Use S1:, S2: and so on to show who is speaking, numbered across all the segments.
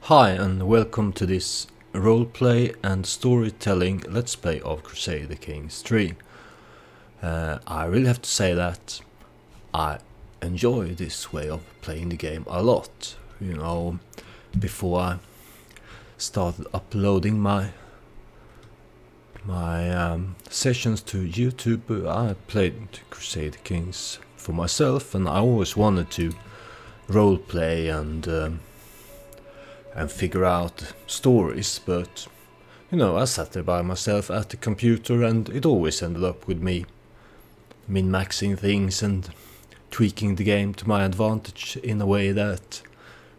S1: Hi and welcome to this roleplay and storytelling let's play of Crusader Kings 3. I really have to say that I enjoy this way of playing the game a lot. You know, before I started uploading my sessions to YouTube, I played Crusader Kings for myself, and I always wanted to roleplay and figure out stories, but you know, I sat there by myself at the computer and it always ended up with me min-maxing things and tweaking the game to my advantage in a way that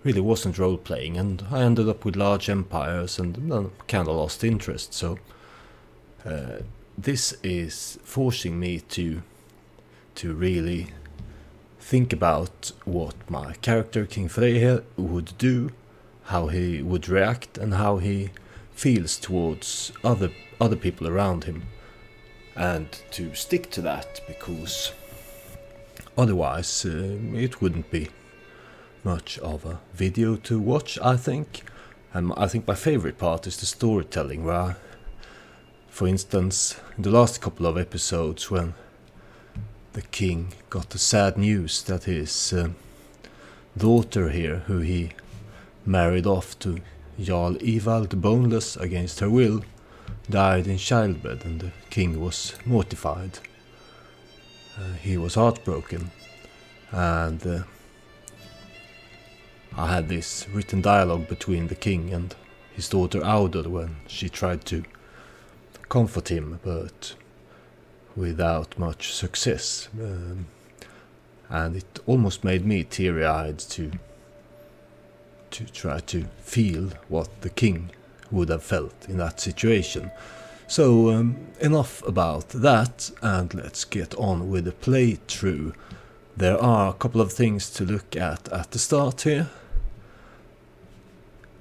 S1: really wasn't role-playing, and I ended up with large empires and kinda lost interest. So this is forcing me to really think about what my character King Freyr would do, how he would react, and how he feels towards other people around him, and to stick to that, because otherwise it wouldn't be much of a video to watch, I think. And I think my favorite part is the storytelling, where for instance, in the last couple of episodes, when the king got the sad news that his daughter here, who he married off to Jarl Evald the Boneless against her will, died in childbed, and the king was mortified. He was heartbroken, and I had this written dialogue between the king and his daughter Audor when she tried to comfort him, but without much success. And it almost made me teary-eyed to try to feel what the king would have felt in that situation. So enough about that, and let's get on with the playthrough. There are a couple of things to look at the start here.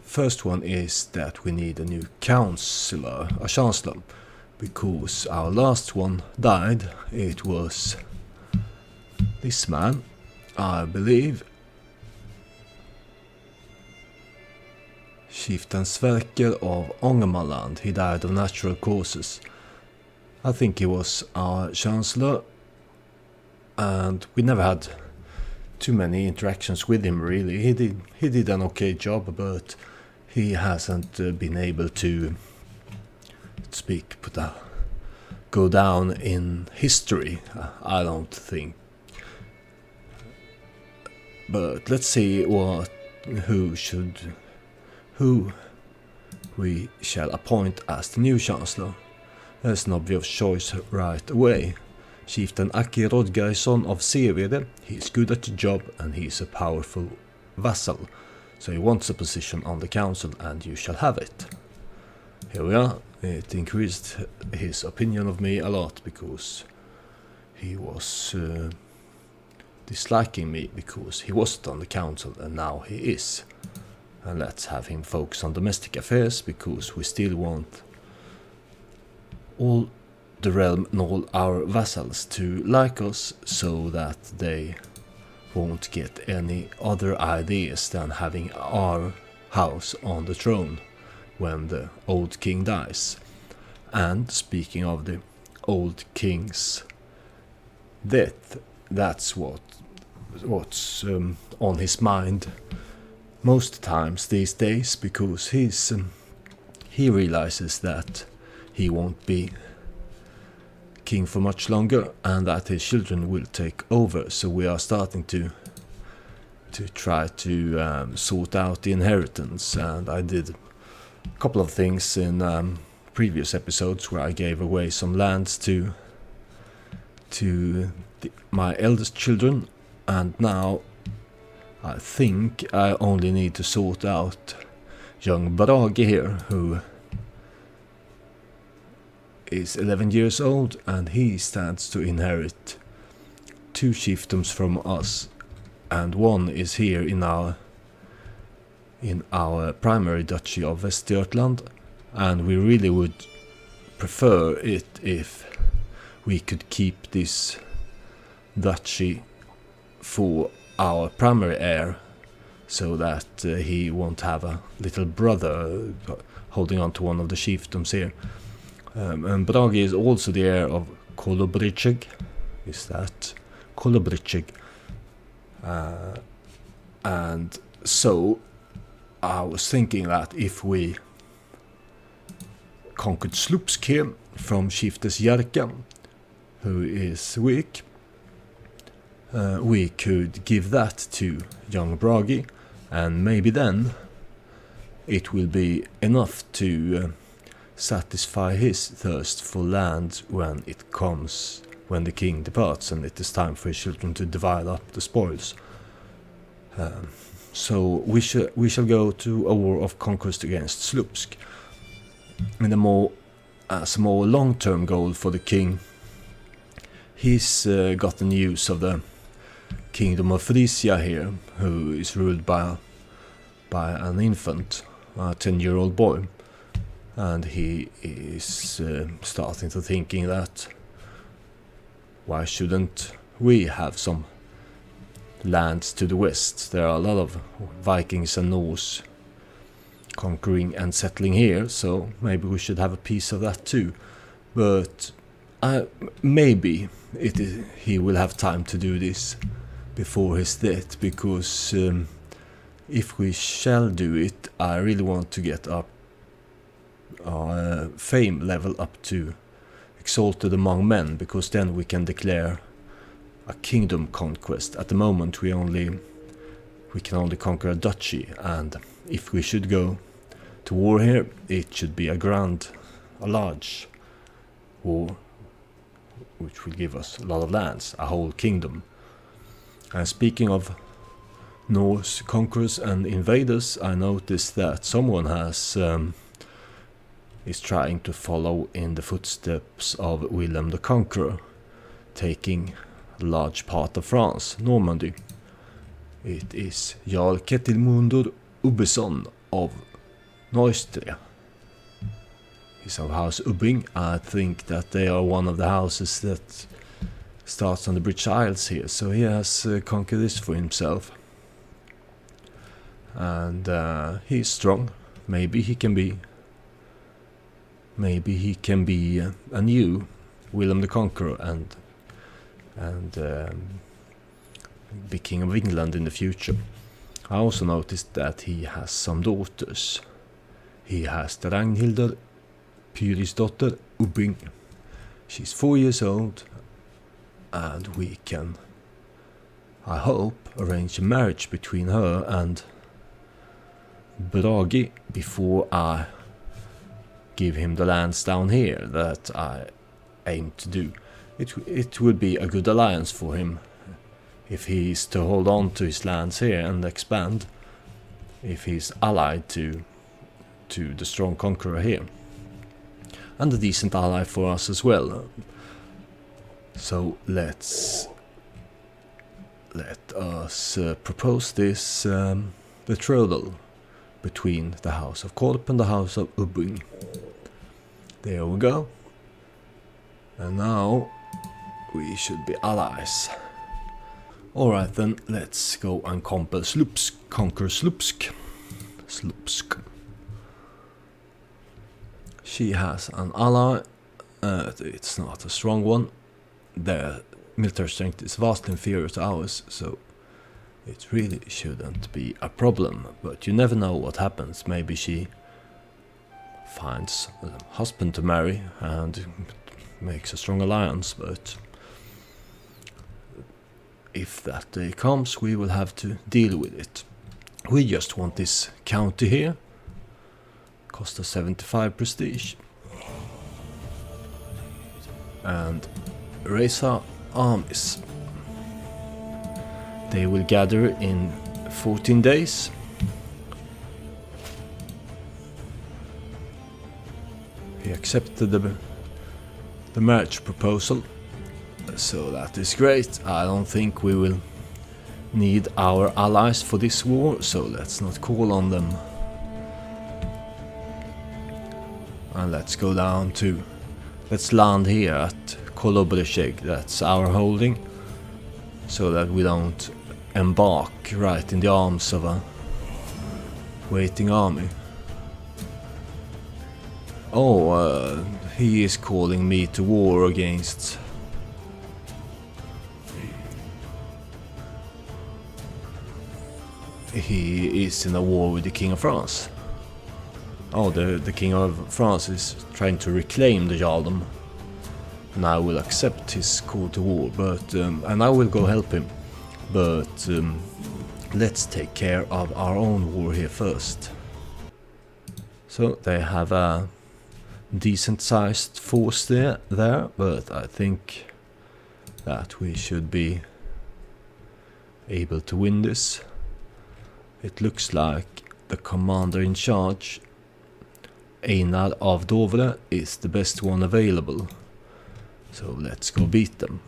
S1: First one is that we need a new chancellor, because our last one died. It was this man, I believe, Chieftain Sverker of Ångermanland. He died of natural causes. I think he was our chancellor, and we never had too many interactions with him really. He did an okay job, but he hasn't been able to go down in history, I don't think. But let's see who we shall appoint as the new chancellor. There's an obvious choice right away. Chieftain Aki Rodgeirsson of Sevede. He's good at the job and he's a powerful vassal, so he wants a position on the council, and you shall have it. Here we are. It increased his opinion of me a lot, because he was disliking me because he wasn't on the council, and now he is. And let's have him focus on domestic affairs, because we still want all the realm and all our vassals to like us, so that they won't get any other ideas than having our house on the throne when the old king dies. And speaking of the old king's death, that's what's on his mind most times these days, because he realizes that he won't be king for much longer, and that his children will take over. So we are starting to try to sort out the inheritance, and I did a couple of things in previous episodes where I gave away some lands to my eldest children, and now I think I only need to sort out young Brage here, who is 11 years old, and he stands to inherit 2 chiefdoms from us, and one is here in our primary duchy of Västergötland, and we really would prefer it if we could keep this duchy for our primary heir, so that he won't have a little brother holding on to one of the chiefdoms here. And Bragi is also the heir of Kolobrichig. Is that Kolobrichig? And so I was thinking that if we conquered Slupsk here from Chiefess Jerka, who is weak, we could give that to young Bragi, and maybe then it will be enough to satisfy his thirst for land when the king departs and it is time for his children to divide up the spoils. So we shall go to a war of conquest against Slupsk. And as a more long-term goal for the king, he's got the news of the kingdom of Frisia here, who is ruled by an infant, a 10-year-old boy. And he is starting to thinking that why shouldn't we have some lands to the west? There are a lot of Vikings and Norse conquering and settling here, so maybe we should have a piece of that too. But maybe he will have time to do this before his death, because if we shall do it, I really want to get our fame level up to exalted among men, because then we can declare a kingdom conquest. At the moment we can only conquer a duchy, and if we should go to war here, it should be a large war which will give us a lot of lands, a whole kingdom. And speaking of Norse conquerors and invaders, I noticed that someone is trying to follow in the footsteps of Willem the Conqueror, taking a large part of France, Normandy. It is Jarl Ketilmundur Ubbeson of Neustria. He's of House Ubbing. I think that they are one of the houses that starts on the British Isles here, so he has conquered this for himself. And he's strong. Maybe he can be a new Willem the Conqueror and be king of England in the future. I also noticed that he has some daughters. He has the Ragnhildr Pyrisdotter Ubbing. She's 4 years old, and we can, I hope, arrange a marriage between her and Bragi before I give him the lands down here that I aim to do. It would be a good alliance for him if he is to hold on to his lands here and expand, if he's allied to the strong conqueror here, and a decent ally for us as well. So let us propose this betrothal between the House of Korp and the House of Ubbing. There we go. And now we should be allies. Alright then, let's go and conquer Slupsk. She has an ally. It's not a strong one. Their military strength is vastly inferior to ours, so it really shouldn't be a problem. But you never know what happens. Maybe she finds a husband to marry and makes a strong alliance, but if that day comes, we will have to deal with it. We just want this county here. Cost us 75 prestige. And raise our armies. They will gather in 14 days. He accepted the marriage proposal, so that is great. I don't think we will need our allies for this war, so let's not call on them. And let's go down to, let's land here at Kolobrichig, that's our holding, so that we don't embark right in the arms of a waiting army. Oh, he is calling me to war against... He is in a war with the King of France. Oh, the King of France is trying to reclaim the Jarldom. And I will accept his call to war, but and I will go help him. But let's take care of our own war here first. So they have a decent sized force there, but I think that we should be able to win this. It looks like the commander in charge, Einar of Dovre, is the best one available. So let's go beat them.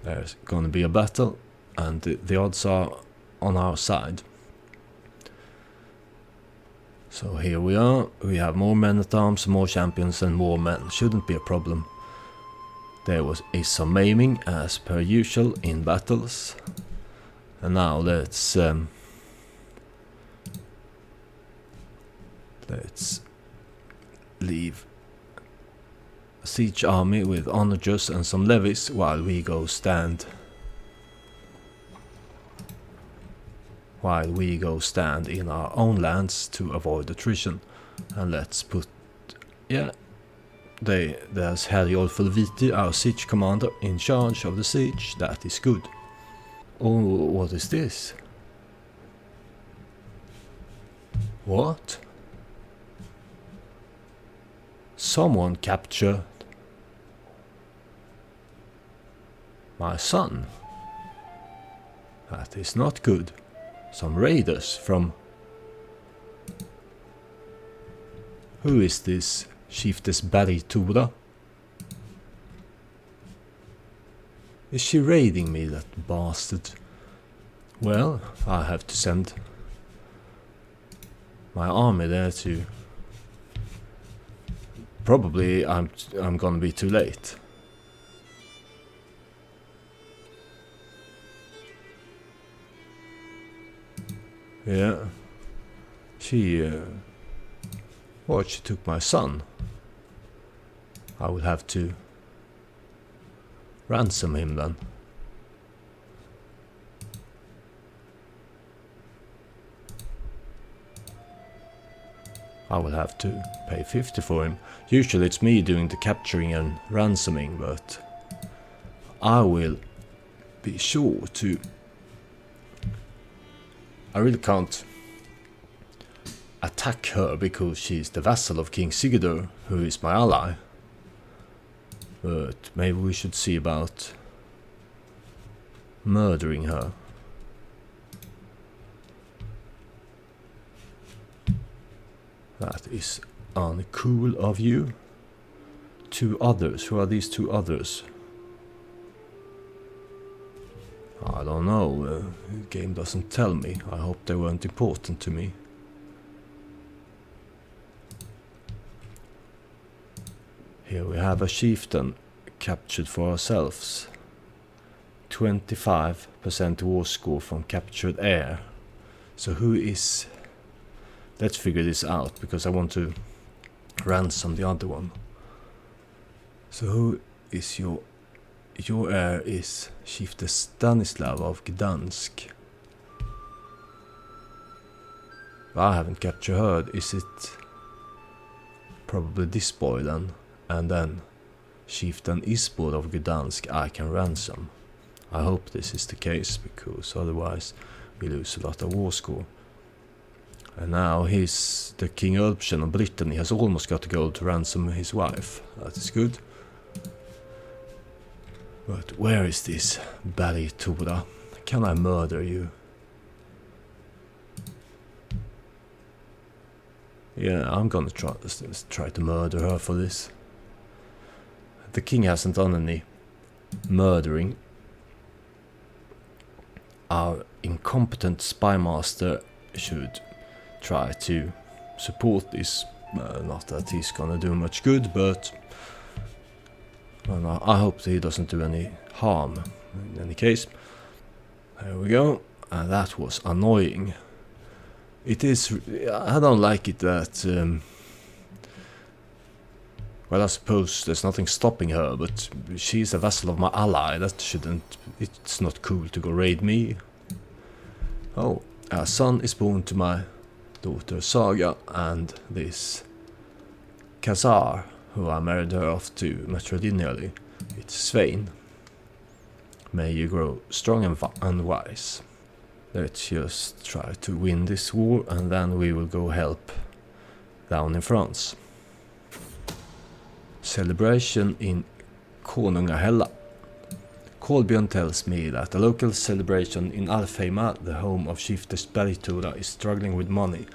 S1: There's gonna be a battle, and the odds are on our side. So here we are. We have more men at arms, more champions and more men. Shouldn't be a problem. There is some maiming as per usual in battles. And now let's leave a siege army with onagers and some levies while we go stand in our own lands to avoid attrition. And let's put, yeah, there's Harry Olfulviti, our siege commander, in charge of the siege. That is good. Oh, what is this? What? Someone captured my son. That is not good. Some raiders from... Who is this Chieftess Barry Tora? Is she raiding me, that bastard? Well, I have to send my army there to... Probably I'm gonna be too late. Yeah. She took my son. I will have to ransom him then. I will have to pay 50 for him. Usually it's me doing the capturing and ransoming, but I will be sure to... I really can't attack her because she's the vassal of King Sigurdur, who is my ally. But maybe we should see about murdering her. That is uncool of you. Two others. Who are these two others? I don't know. The game doesn't tell me. I hope they weren't important to me. Here we have a chieftain captured for ourselves. 25% war score from captured heir. So who is... Let's figure this out, because I want to ransom the other one. So who is your heir is Chieftess Stanislav of Gdansk. I haven't captured her. Is it probably this boy then? And then Chieftain Isbor of Gdansk I can ransom. I hope this is the case, because otherwise we lose a lot of war score. And now the King Ulfshen of Brittany has almost got to go to ransom his wife. That is good. But where is this Barry Tora? Can I murder you? Yeah, I'm gonna try to murder her for this. The king hasn't done any murdering. Our incompetent spy master should try to support this. Not that he's gonna do much good, but And I hope he doesn't do any harm in any case. There we go. And that was annoying. It is. I don't like it that. Well, I suppose there's nothing stopping her, but she's a vassal of my ally. That shouldn't. It's not cool to go raid me. Oh, a son is born to my daughter Saga, and this Khazar, who I married her off to matrilineally. It's Svein. May you grow strong and wise. Let's just try to win this war, and then we will go help down in France. Celebration in Konungahälla. Kolbjörn tells me that the local celebration in Alfheima, the home of Chief Bergtura, is struggling with money.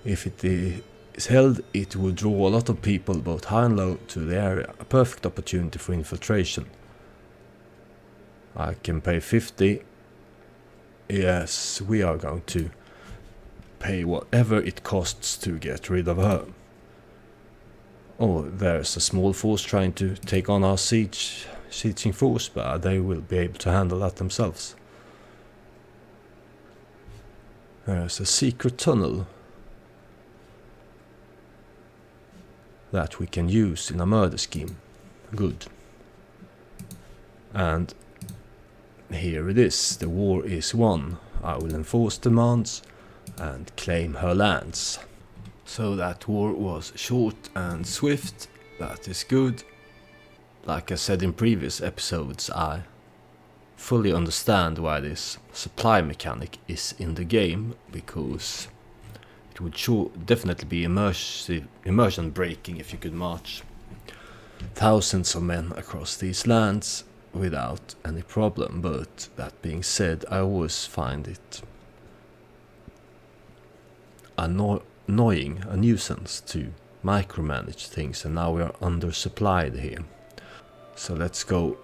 S1: If it is held, it will draw a lot of people, both high and low, to the area. A perfect opportunity for infiltration. I can pay 50. Yes, we are going to pay whatever it costs to get rid of her. Oh, there's a small force trying to take on our sieging force, but they will be able to handle that themselves. There's a secret tunnel that we can use in a murder scheme. Good. And here it is. The war is won. I will enforce demands and claim her lands. So that war was short and swift. That is good. Like I said in previous episodes, I fully understand why this supply mechanic is in the game, because it would definitely be immersion breaking if you could march thousands of men across these lands without any problem. But that being said, I always find it annoying, a nuisance to micromanage things, and now we are undersupplied here. So let's go.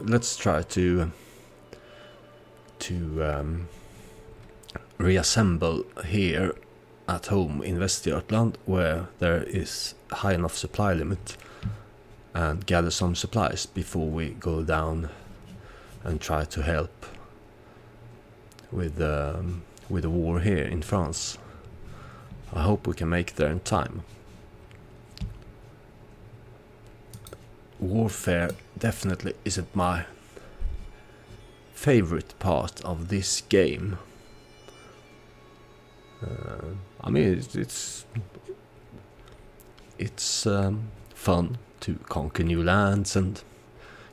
S1: Let's try to reassemble here at home in Västergötland, where there is a high enough supply limit, and gather some supplies before we go down and try to help with the war here in France. I hope we can make it there in time. Warfare definitely isn't my favorite part of this game. I mean, it's fun to conquer new lands and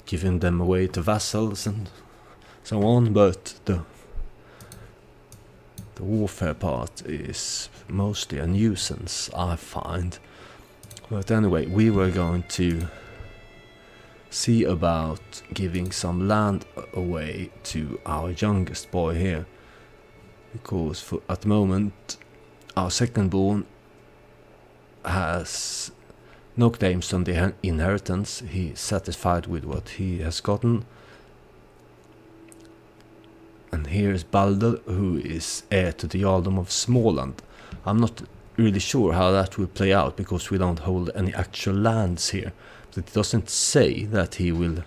S1: giving them away to vassals and so on, but the warfare part is mostly a nuisance, I find. But anyway, we were going to see about giving some land away to our youngest boy here, because at the moment our second born has no claims on the inheritance. He's satisfied with what he has gotten. And here's Balder, who is heir to the Earldom of Småland. I'm not really sure how that will play out, because we don't hold any actual lands here. But it doesn't say that he will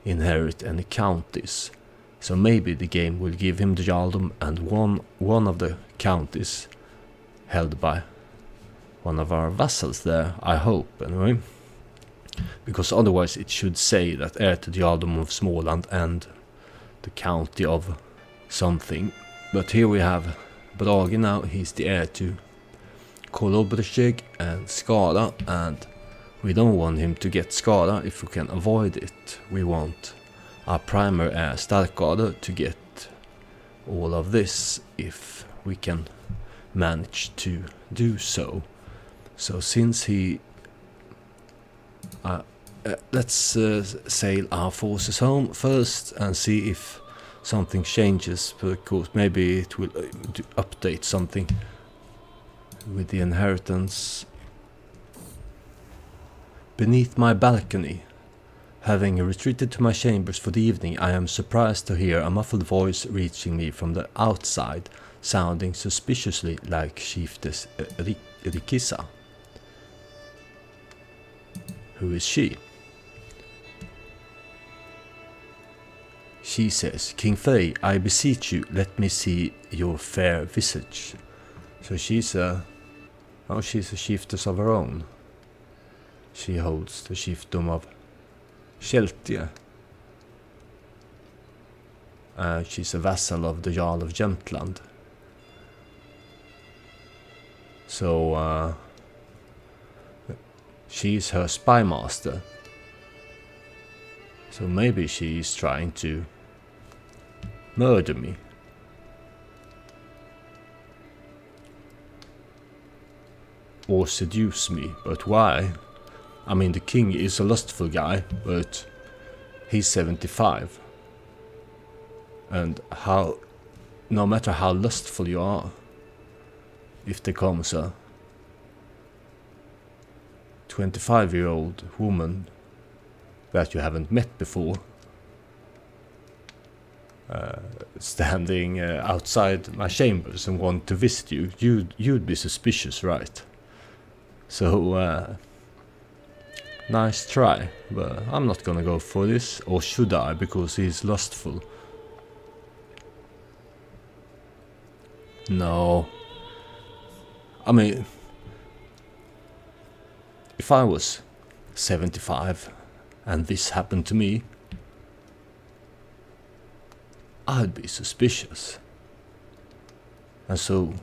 S1: inherit any counties. So maybe the game will give him the Earldom and one of the counties held by one of our vassals there, I hope, anyway. Because otherwise it should say that heir to the Earldom of Småland and the county of something. But here we have Brage now. He's the heir to Kolobrzyk and Skara, and we don't want him to get Skara if we can avoid it. We want our primary heir Starkade to get all of this if we can manage to do so. So since he let's sail our forces home first and see if something changes, because maybe it will update something with the inheritance. Beneath my balcony, having retreated to my chambers for the evening, I am surprised to hear a muffled voice reaching me from the outside, sounding suspiciously like Chieftess Rikissa. Who is she? she says, King Frey, I beseech you, let me see your fair visage. So she's a chiefess of her own. She holds the chiefdom of Sheltia. She's a vassal of the Jarl of Jämtland. So she's her spy master. So maybe she's trying to murder me. Or seduce me, but why? I mean, the king is a lustful guy, but he's 75. And no matter how lustful you are, if there comes a 25-year-old woman that you haven't met before, standing outside my chambers and want to visit you, you'd be suspicious, right? So, nice try, but I'm not gonna go for this, or should I, because he's lustful. No. I mean, if I was 75 and this happened to me, I'd be suspicious. And so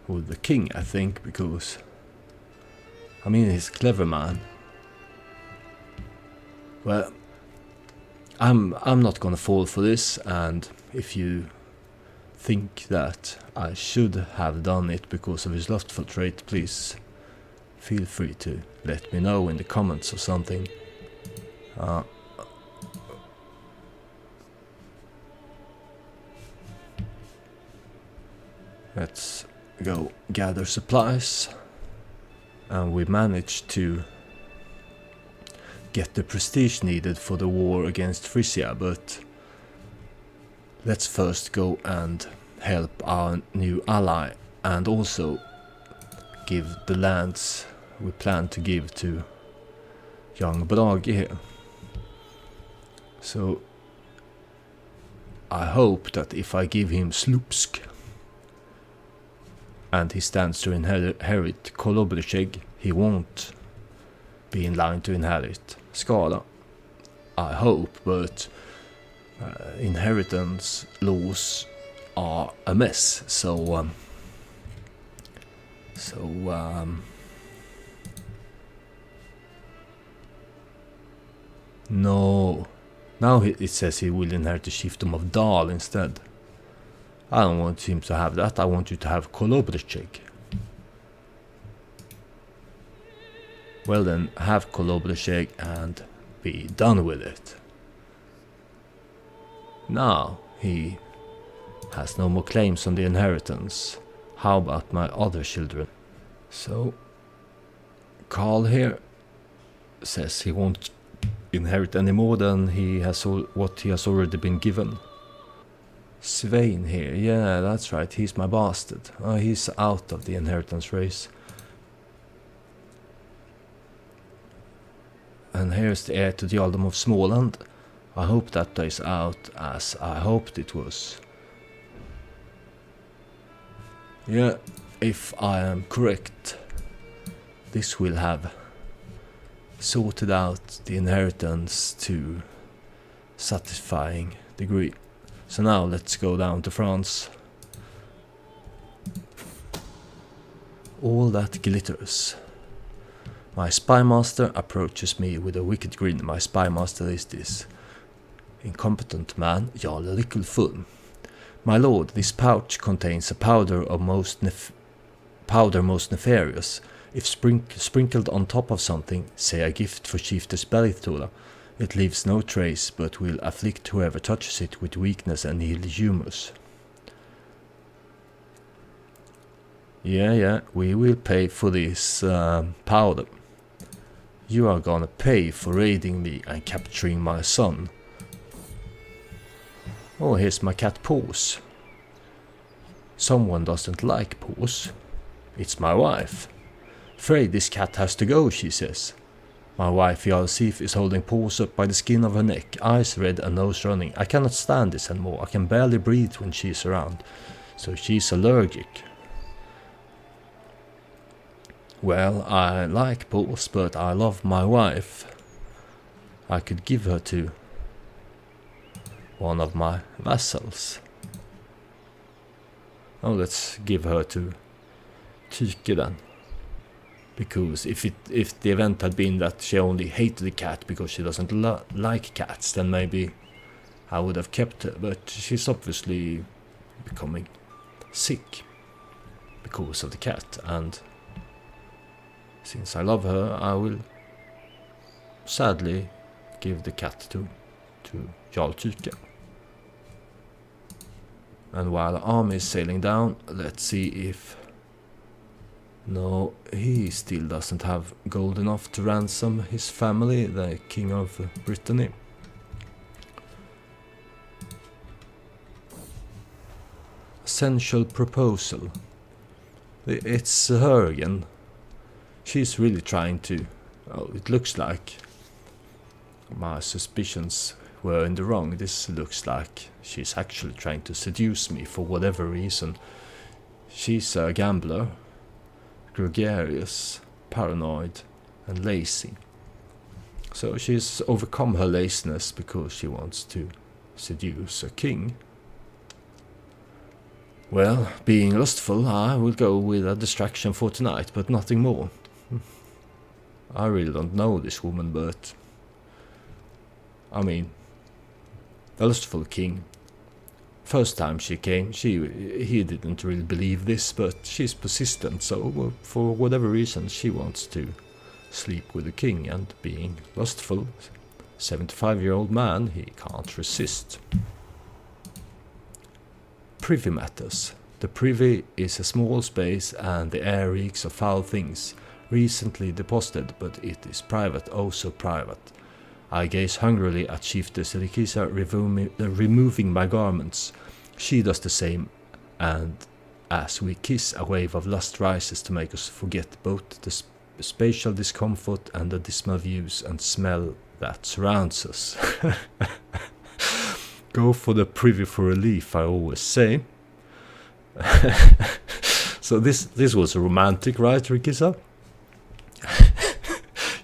S1: would the king, I think, because I mean, he's a clever man. Well, I'm not gonna fall for this, and if you think that I should have done it because of his lustful trait, please feel free to let me know in the comments or something. Let's go gather supplies. And we managed to get the prestige needed for the war against Frisia, but let's first go and help our new ally and also give the lands we plan to give to young Brage here. So I hope that if I give him Slupsk and he stands to inherit Kolobrecheg, he won't be in line to inherit Skara. I hope, but inheritance laws are a mess, so no. Now it says he will inherit the chiefdom of Dal instead. I don't want him to have that, I want you to have Kolobrecheg. Well then, have Kolobrecheg and be done with it. Now he has no more claims on the inheritance. How about my other children? So Carl here says he won't inherit any more than what he has already been given. Svein here, yeah, that's right, he's my bastard. Oh, he's out of the inheritance race. And here's the heir to the Earldom of Småland. I hope that plays out as I hoped it was. Yeah, if I am correct, this will have sorted out the inheritance to satisfying degree. So now let's go down to France. All that glitters. My spymaster approaches me with a wicked grin. My spymaster is this incompetent man, Jarl Rickelfull. My lord, this pouch contains a powder most nefarious. If sprinkled on top of something, say a gift for Chiefess Berithora, it leaves no trace, but will afflict whoever touches it with weakness and ill humours. Yeah, we will pay for this powder. You are gonna pay for raiding me and capturing my son. Oh, here's my cat Paws. Someone doesn't like Paws. It's my wife. Afraid this cat has to go, she says. My wife Yarlsif is holding paws up by the skin of her neck, eyes red and nose running. I cannot stand this anymore. I can barely breathe when she's around. So she's allergic. Well, I like paws, but I love my wife. I could give her to one of my vassals. Oh, let's give her to Tyke then. Because if the event had been that she only hated the cat because she doesn't like cats, then maybe I would have kept her. But she's obviously becoming sick because of the cat, and since I love her, I will sadly give the cat to Jarl Tyke. And while the army is sailing down, let's see if... No, he still doesn't have gold enough to ransom his family, the King of Brittany. Essential proposal. It's her again. She's really trying to... Oh, it looks like my suspicions were in the wrong. This looks like she's actually trying to seduce me for whatever reason. She's a gambler, gregarious, paranoid, and lazy. So she's overcome her laziness because she wants to seduce a king. Well, being lustful, I will go with a distraction for tonight, but nothing more. I really don't know this woman, but... I mean, a lustful king. First time she came, he didn't really believe this, but she's persistent, so for whatever reason she wants to sleep with the king, and being lustful, 75-year-old man, he can't resist. Privy matters. The privy is a small space and the air reeks of foul things, recently deposited, but it is private, oh so private. I gaze hungrily at Chieftess Rikisa removing my garments. She does the same, and as we kiss, a wave of lust rises to make us forget both the spatial discomfort and the dismal views and smell that surrounds us. Go for the privy for relief, I always say. So this was romantic, right, Rikisa?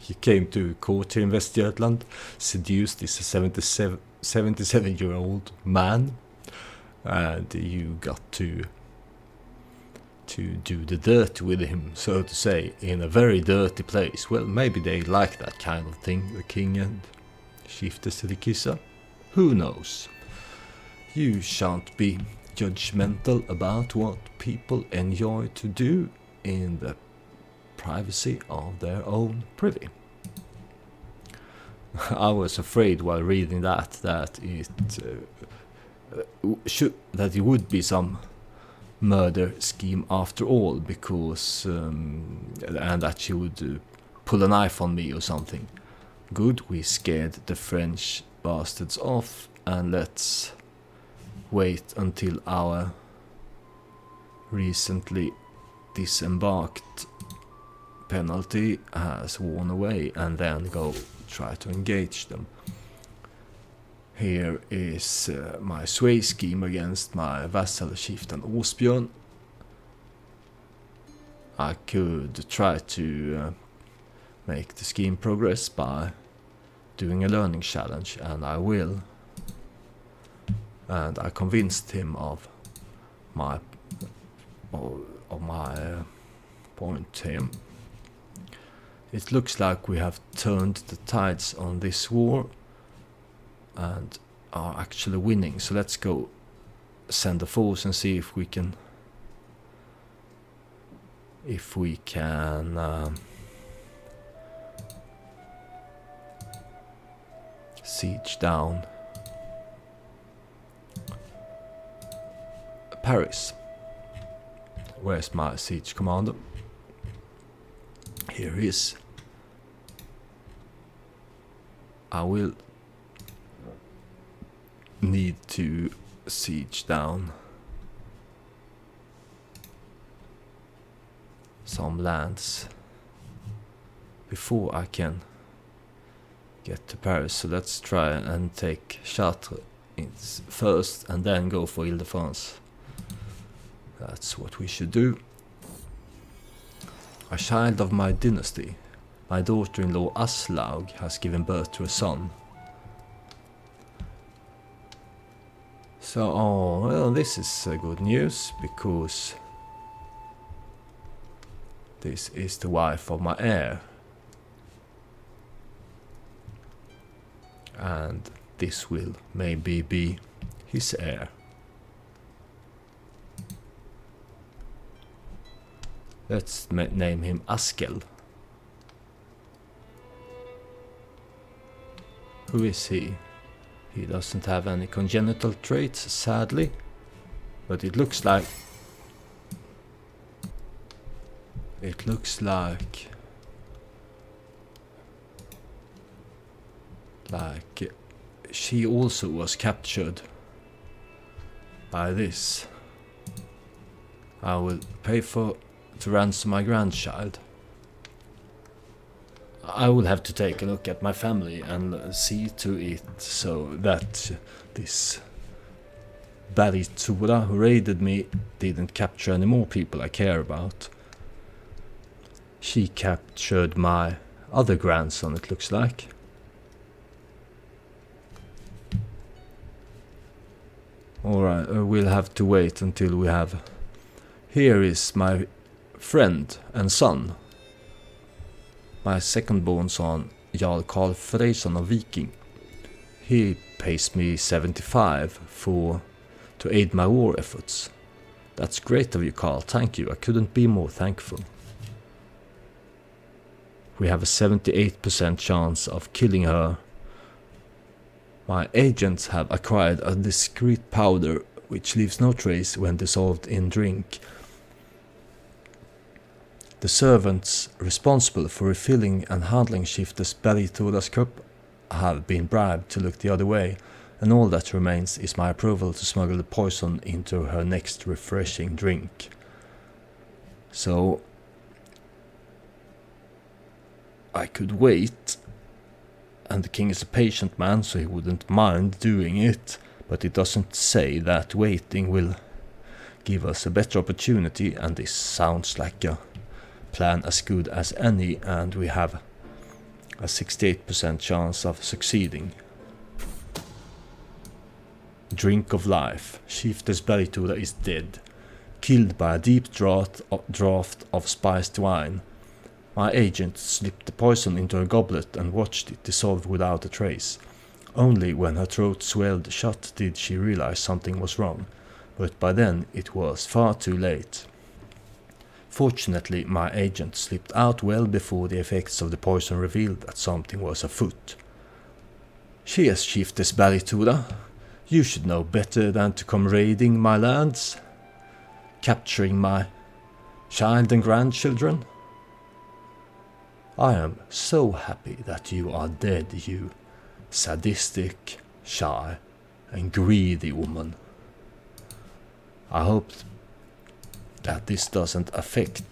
S1: You came to court here in Västergötland, seduced this 77-year-old man, and you got to do the dirt with him, so to say, in a very dirty place. Well, maybe they like that kind of thing, the king and Chieftess Rikisa. Who knows? You shan't be judgmental about what people enjoy to do in the privacy of their own privy. I was afraid while reading that it would be some murder scheme after all, because and that she would pull a knife on me or something. Good, we scared the French bastards off, and let's wait until our recently disembarked penalty has worn away, and then go try to engage them. Here is my sway scheme against my vassal chieftain Åsbjörn. I could try to make the scheme progress by doing a learning challenge, and I will. And I convinced him of my point here. It looks like we have turned the tides on this war and are actually winning. So let's go send a force and see if we can siege down Paris. Where's my siege commander? Here he is. I will need to siege down some lands before I can get to Paris. So let's try and take Chartres first and then go for Ile-de-France. That's what we should do. A child of my dynasty, my daughter-in-law Aslaug has given birth to a son. So, oh, well, this is good news, because this is the wife of my heir. And this will maybe be his heir. Let's name him Askel. Who is he? He doesn't have any congenital traits, sadly, but it looks like she also was captured by this. I will pay to ransom my grandchild. I will have to take a look at my family and see to it so that this Baritura who raided me didn't capture any more people I care about. She captured my other grandson, it looks like. Alright, we'll have to wait until we have... Here is my friend and son. My second-born son, Jarl Karl Freyson of Viking. He pays me 75 to aid my war efforts. That's great of you, Karl, thank you, I couldn't be more thankful. We have a 78% chance of killing her. My agents have acquired a discreet powder which leaves no trace when dissolved in drink. The servants responsible for refilling and handling Shifter's Beritura's cup have been bribed to look the other way, and all that remains is my approval to smuggle the poison into her next refreshing drink. So I could wait, and the king is a patient man, so he wouldn't mind doing it, but it doesn't say that waiting will give us a better opportunity, and this sounds like a plan as good as any, and we have a 68% chance of succeeding. Drink of life. Shifter's Beritura is dead, killed by a deep draught of spiced wine. My agent slipped the poison into her goblet and watched it dissolve without a trace. Only when her throat swelled shut did she realize something was wrong, but by then it was far too late. Fortunately, my agent slipped out well before the effects of the poison revealed that something was afoot. Cheers, Shifter's Beritura. You should know better than to come raiding my lands, capturing my child and grandchildren. I am so happy that you are dead, you sadistic, shy, and greedy woman. I hope that this doesn't affect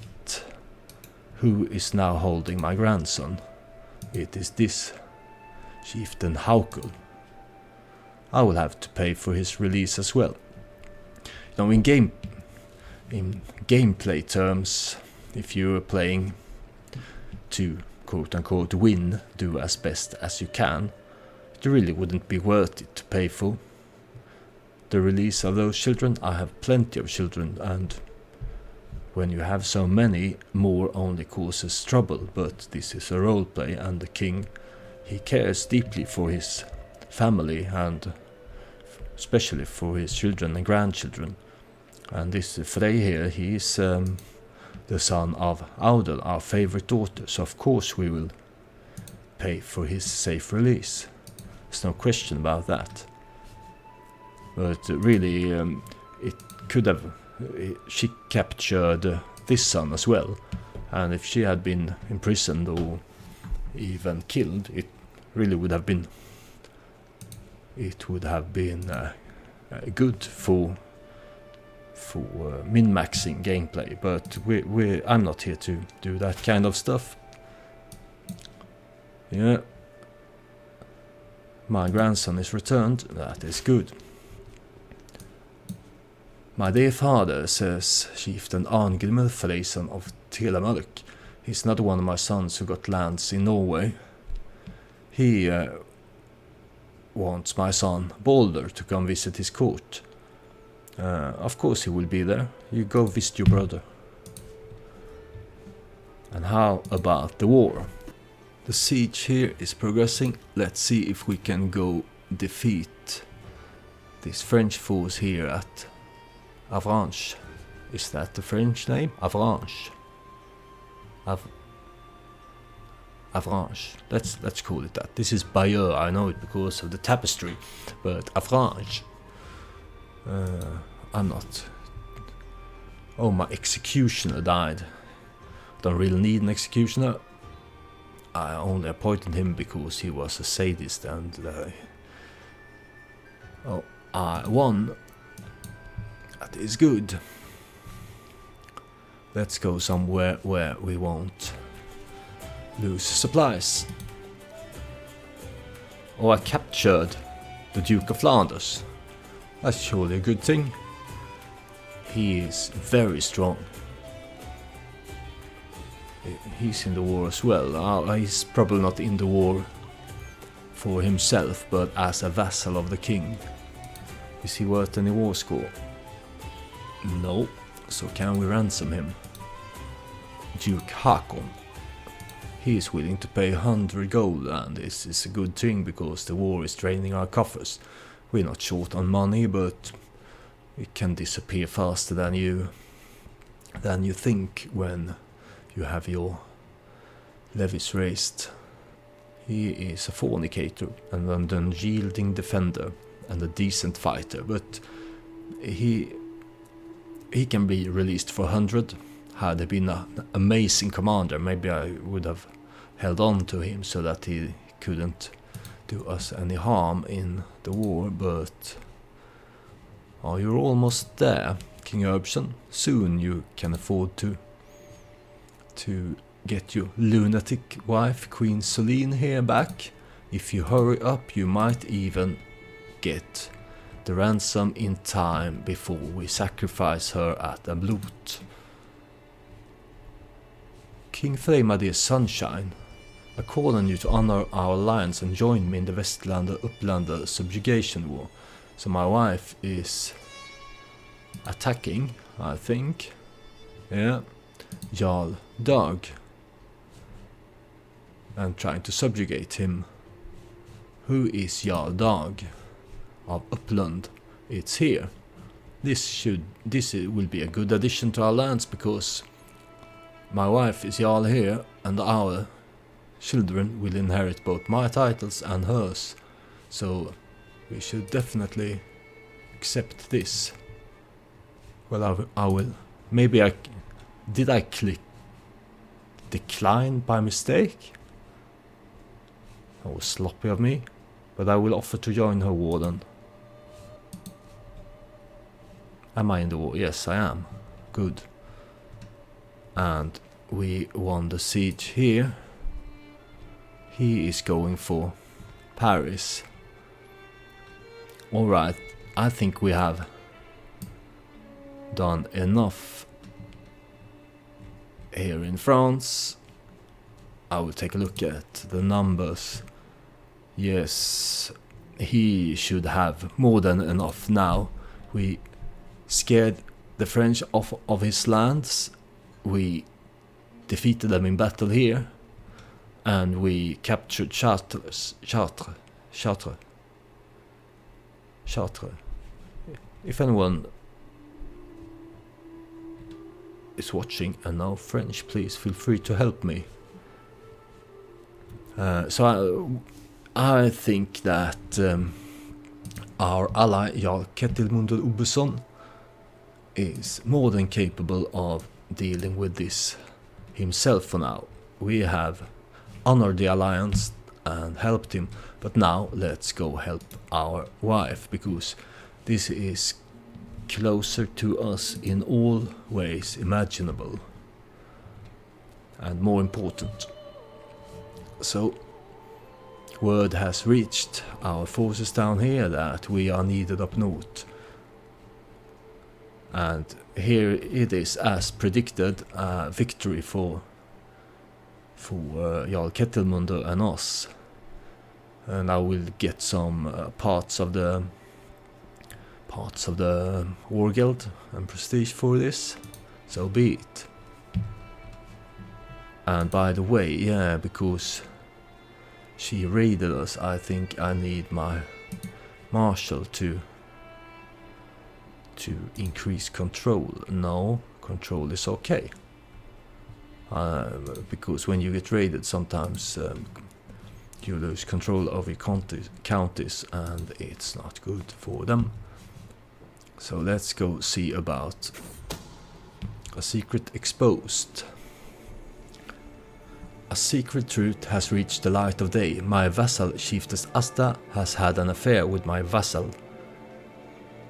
S1: who is now holding my grandson. It is this Chieftain Haukel. I will have to pay for his release as well. You know, in gameplay terms, if you are playing to quote-unquote win, do as best as you can, it really wouldn't be worth it to pay for the release of those children. I have plenty of children, and when you have so many, more only causes trouble, but this is a roleplay, and the king, he cares deeply for his family, and especially for his children and grandchildren. And this Frey here, he is the son of Audel, our favorite daughter, so of course we will pay for his safe release. There's no question about that. But really, it could have... She captured this son as well, and if she had been imprisoned or even killed, it really would have been... It would have been good for min-maxing gameplay, but I'm not here to do that kind of stuff. Yeah, My grandson is returned, that is good. My dear father, says Chieftain Arngrimr Freyson of Telemark. He's not one of my sons who got lands in Norway. He wants my son Balder to come visit his court. Of course he will be there. You go visit your brother. And how about the war? The siege here is progressing. Let's see if we can go defeat this French force here at Avranches. Is that the French name? Avranches. Avranches. Let's call it that. This is Bayeux. I know it because of the tapestry, but Avranches. I'm not. Oh, my executioner died. Don't really need an executioner. I only appointed him because he was a sadist and I won. That is good. Let's go somewhere where we won't lose supplies. Oh, I captured the Duke of Flanders. That's surely a good thing. He is very strong. He's in the war as well. He's probably not in the war for himself, but as a vassal of the king. Is he worth any war score? No. So can we ransom him? Duke Hakon. He is willing to pay 100 gold, and this is a good thing because the war is draining our coffers. We're not short on money, but it can disappear faster than you think when you have your levies raised. He is a fornicator and an unyielding defender and a decent fighter, but he can be released for 100. Had he been an amazing commander, maybe I would have held on to him so that he couldn't do us any harm in the war, but you're almost there, King Erbsen. Soon you can afford to get your lunatic wife, Queen Celine, here back. If you hurry up, you might even get the ransom in time before we sacrifice her at a blot. King Frey, my dear sunshine, I call on you to honor our alliance and join me in the Westlander Uplander subjugation war. So my wife is attacking, I think. Yeah. Jarl Dag. And trying to subjugate him. Who is Jarl Dag of Uppland? It's here. This will be a good addition to our lands because my wife is Jarl here and our children will inherit both my titles and hers. So we should definitely accept this. Well, I will. Maybe did I click decline by mistake? That was sloppy of me, but I will offer to join her war then. Am I in the war? Yes, I am. Good. And we won the siege here. He is going for Paris. Alright, I think we have done enough here in France. I will take a look at the numbers. Yes, he should have more than enough now. We scared the French off of his lands. We defeated them in battle here. And we captured Chartres. If anyone is watching and know French, please feel free to help me. So I think that our ally Jarl Ketilmundur Ubbeson is more than capable of dealing with this himself for now. We have honored the alliance and helped him, but now let's go help our wife, because this is closer to us in all ways imaginable and more important. So word has reached our forces down here that we are needed up north. And here it is, as predicted, a victory for Jarl Ketilmunder and us. And I will get some parts of the War Guild and prestige for this. So be it. And by the way, yeah, because she raided us, I think I need my marshal to increase control. No, control is okay. Because when you get raided, sometimes you lose control of your counties, and it's not good for them. So let's go see about a secret exposed. A secret truth has reached the light of day. My vassal, Chiefess Asta, has had an affair with my vassal,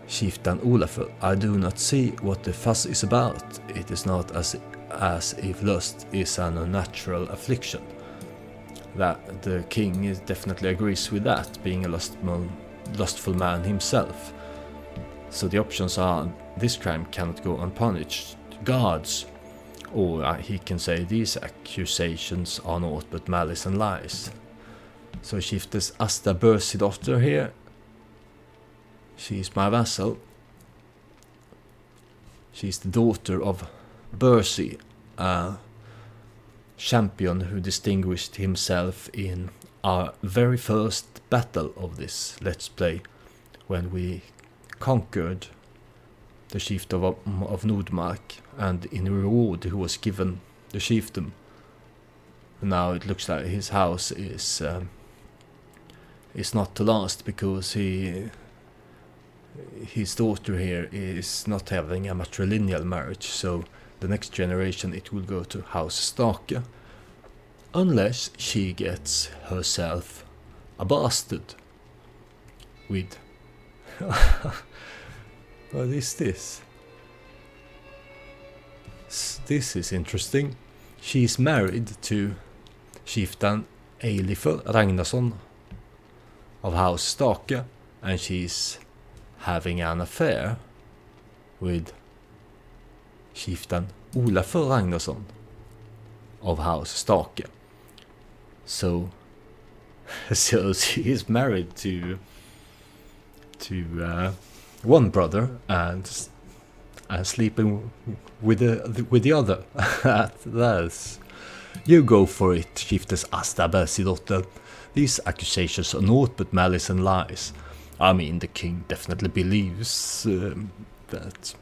S1: Chieftain Olafur. I do not see what the fuss is about. It is not as if lust is an unnatural affliction. That the king definitely agrees with that, being a lustful man himself. So the options are: this crime cannot go unpunished, gods, or he can say these accusations are naught but malice and lies. So Chiefess Asta Bursidottir here, she's my vassal. She's the daughter of Bursi, a champion who distinguished himself in our very first battle of this Let's Play, when we conquered the chieftain of Nordmark, and in reward he was given the chiefdom. Now it looks like his house is not to last, because his daughter here is not having a matrilineal marriage, so the next generation it will go to House Stake, unless she gets herself a bastard with what is this? This is interesting. She's married to Chieftain Eilifur Ragnarsson of House Stake, and she's having an affair with Chieftain Olafur Ragnarsson of House Stake. So she is married to one brother and sleeping with the other. That's, you go for it, Chiefess Asta Bursidottir. These accusations are naught but malice and lies. I mean, the king definitely believes that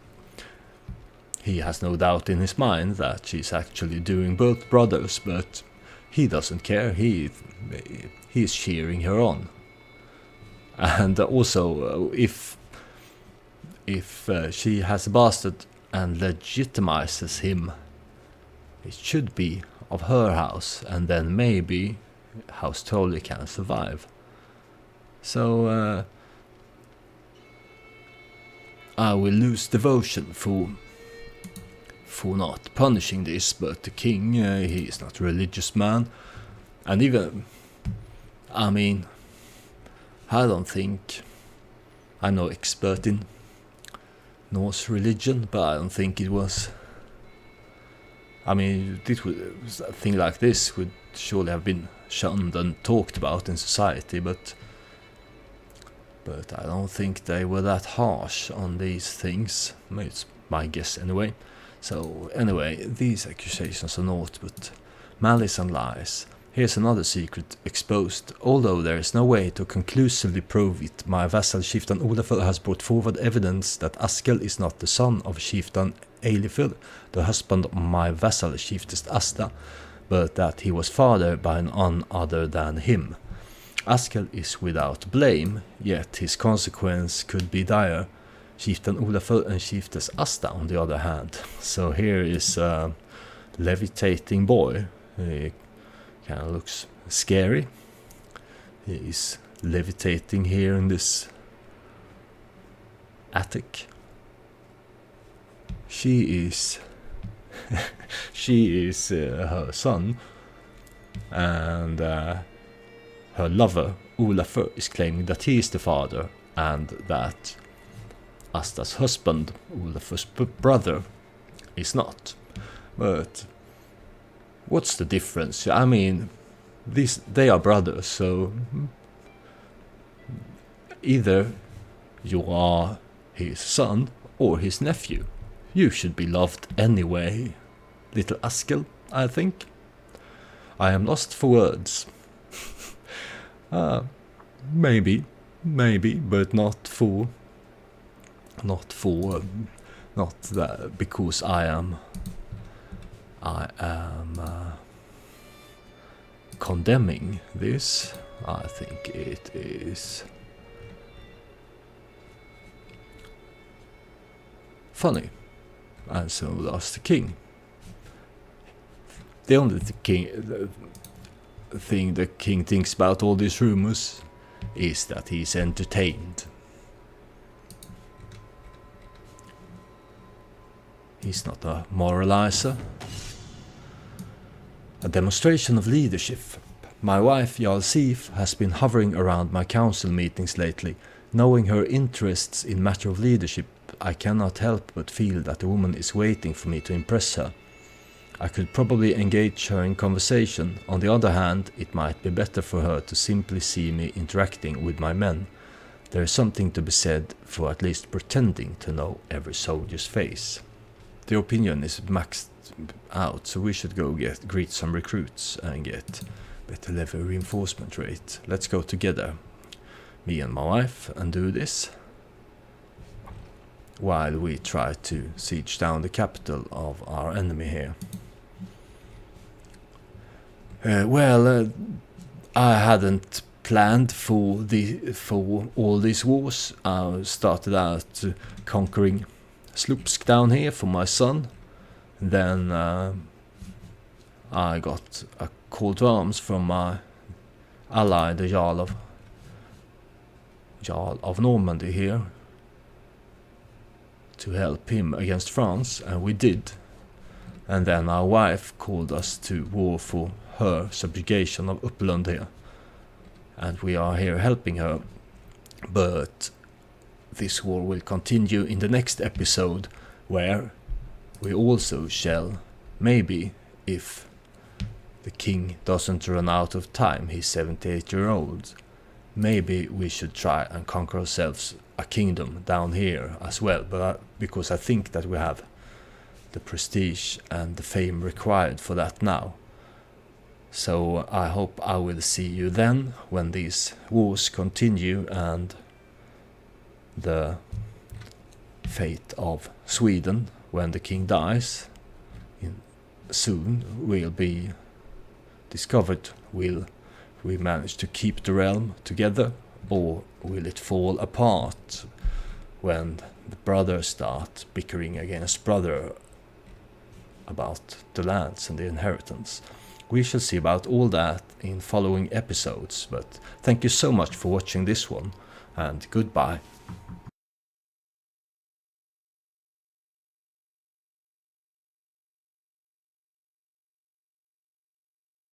S1: he has no doubt in his mind that she's actually doing both brothers, but he doesn't care. He's cheering her on. And also, if she has a bastard and legitimizes him, it should be of her house, and then maybe House Trolley can survive. So I will lose devotion for not punishing this, but the king, he is not a religious man, and even, I mean, I don't think I'm no expert in Norse religion, but I don't think it was. I mean, a thing like this would surely have been shunned and talked about in society, but I don't think they were that harsh on these things. It's my guess anyway. So anyway, these accusations are naught but malice and lies. Here's another secret exposed. Although there is no way to conclusively prove it, my vassal Chieftain Olafur has brought forward evidence that Askel is not the son of Chieftain Eilifur, the husband of my vassal Chiefess Asta, but that he was fathered by none other than him. Askel is without blame, yet his consequence could be dire. Chieftain Olafur and Chiefess Asta on the other hand. So here is a levitating boy. He kind of looks scary. He is levitating here in this attic. She is her son, and her lover, Olafur, is claiming that he is the father, and that Asta's husband, Olafur's brother, is not. But what's the difference? I mean, they are brothers, so either you are his son or his nephew. You should be loved anyway, little Askel, I think. I am lost for words. Maybe, but not that, because I am condemning this. I think it is funny, and so does the king. The only thing the king thinks about all these rumors is that he's entertained. He's not a moralizer. A demonstration of leadership. My wife, Jarl Sif, has been hovering around my council meetings lately. Knowing her interests in matter of leadership, I cannot help but feel that the woman is waiting for me to impress her. I could probably engage her in conversation. On the other hand, it might be better for her to simply see me interacting with my men. There is something to be said for at least pretending to know every soldier's face. The opinion is maxed out, so we should go greet some recruits and get better level reinforcement rate. Let's go together, me and my wife, and do this, while we try to siege down the capital of our enemy here. I hadn't planned for all these wars. I started out conquering Slupsk down here for my son. Then I got a call to arms from my ally, the Jarl of Normandy here, to help him against France, and we did. And then our wife called us to war for her subjugation of Uppland here, and we are here helping her. But this war will continue in the next episode, where we also shall, maybe, if the king doesn't run out of time, he's 78-year-old, maybe we should try and conquer ourselves a kingdom down here as well, but because I think that we have the prestige and the fame required for that now. So I hope I will see you then, when these wars continue and the fate of Sweden, when the king dies, soon will be discovered. Will we manage to keep the realm together, or will it fall apart when the brothers start bickering against brother about the lands and the inheritance? We shall see about all that in following episodes, but thank you so much for watching this one, and goodbye.